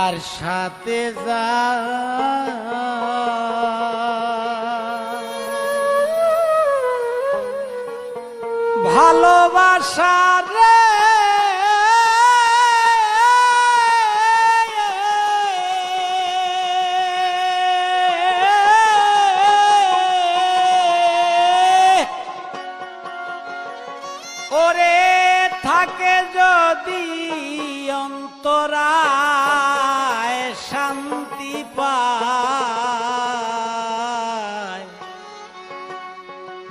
যার সাথে যা ভালোবাসা রে ওরে থাকে যদি অন্তরায় শান্তি পায়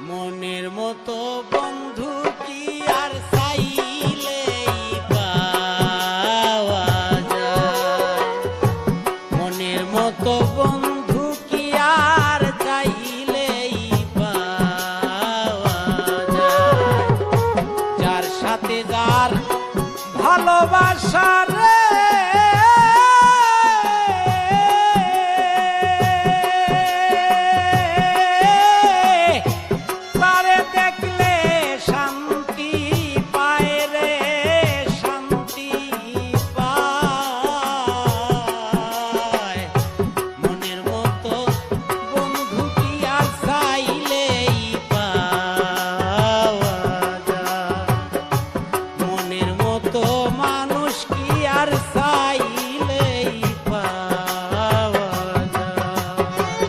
মনের মতো বন্ধু কি আর চাইলেই পাওয়া যায় মনের মতো বন্ধু কি আর চাইলেই পাওয়া যায় যার সাথে যার ভালোবাসা রে তারে দেখলে শান্তি পায় রে শান্তি পায় মনের মতো বন্ধু কি আর চাইলেই পাওয়া যায় মনের মতো মানুষ কি আর চাইলেই পাওয়া যায়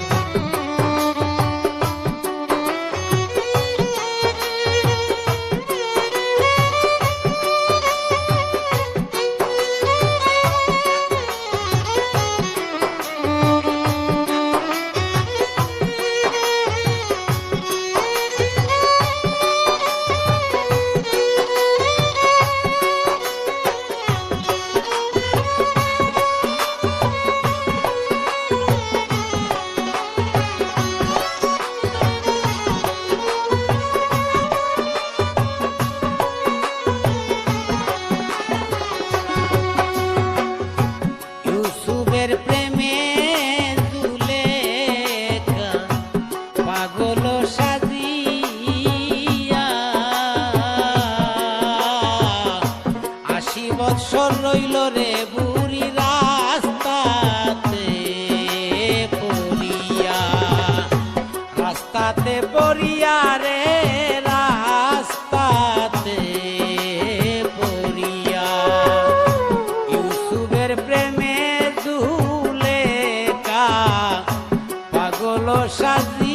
ইউসুফের প্রেমে জুলেখা পাগল সাজিয়া 80 বৎসর রইল রে বুড়ি রাস্তাতে পড়িয়া রে রাস্তাতে পড়িয়া ইউসুফের প্রেমে জুলেখা পাগল সাজিয়া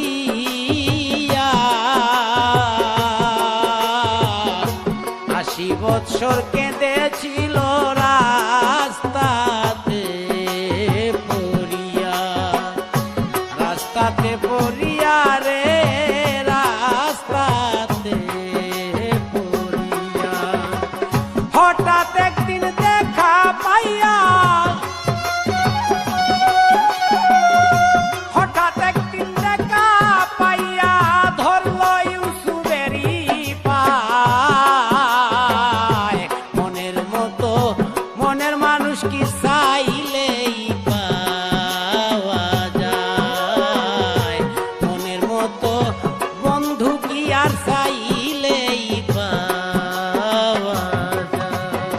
80 বৎসর কেঁদেছিল রাস্তাতে পড়িয়া রে রাস্তাতে পড়িয়া হঠাৎ একদিন দেখা পাইয়া ধরল ইউসুফেরই পায় মনের মতো মনের মানুষ কি চাইলেই পাওয়া যায় মনের মতো বন্ধু কি আর চাইলেই পাওয়া যায়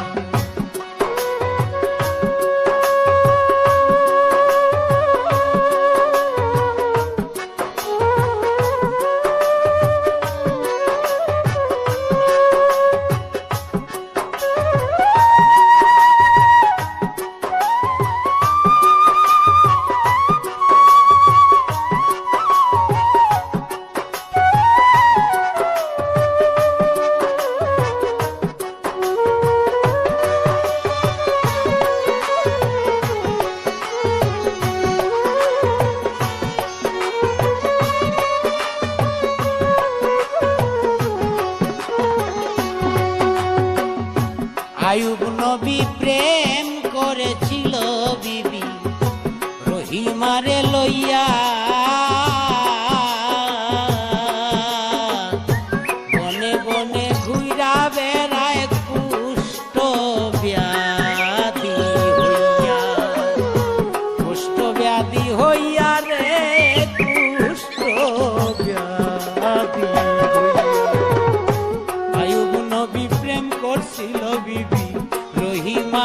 আয়ুব নবী প্রেম করেছিল বিবি রহিমারে লইয়া বনে বনে ঘুরা বেড়ায় কুষ্ঠ ব্যাধি হইয়া রে কুষ্ঠ ব্যাধি আয়ুব নবী প্রেম করছিল বিবি রহিমা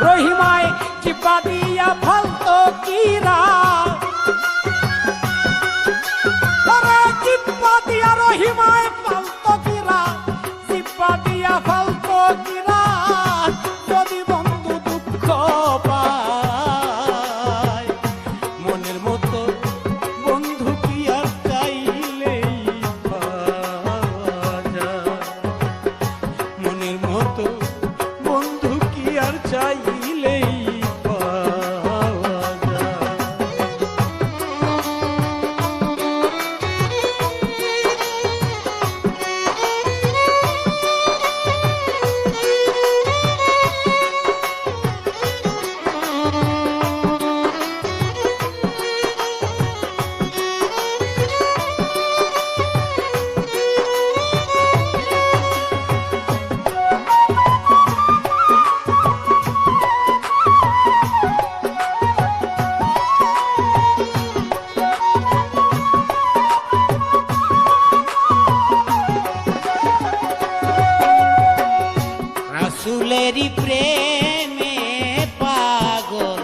রহিমায় চিপা দিয়া ফালতো কিরা, চিপা দিয়া রহিমায় ফালতো কিরা, চিপা দিয়া ফালতো কিরা। যদি বন্ধু দুঃখ পায় মনের মতো বন্ধু কি আর চাইলেই পাওয়া যায়, মনের মতো বন্ধু কি আর চাইলেই পাওয়া যায়। রাসূলেরই প্রেমে পাগল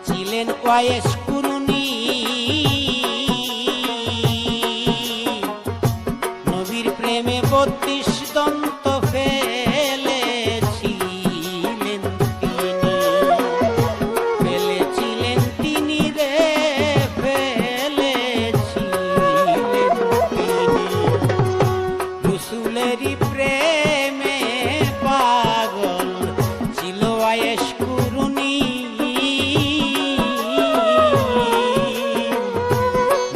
ছিলেন ওয়াইস কুরুনি, নবীর প্রেমে ৩২ দন্ত ফেলেছিলেন তিনি, ফেলেছিলেন তিনি রে, ফেলেছিলেন তিনি। রাসূলেরই প্রেমে পাগল ছিল ওয়াইস কুরুনি,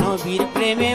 নবীর প্রেমে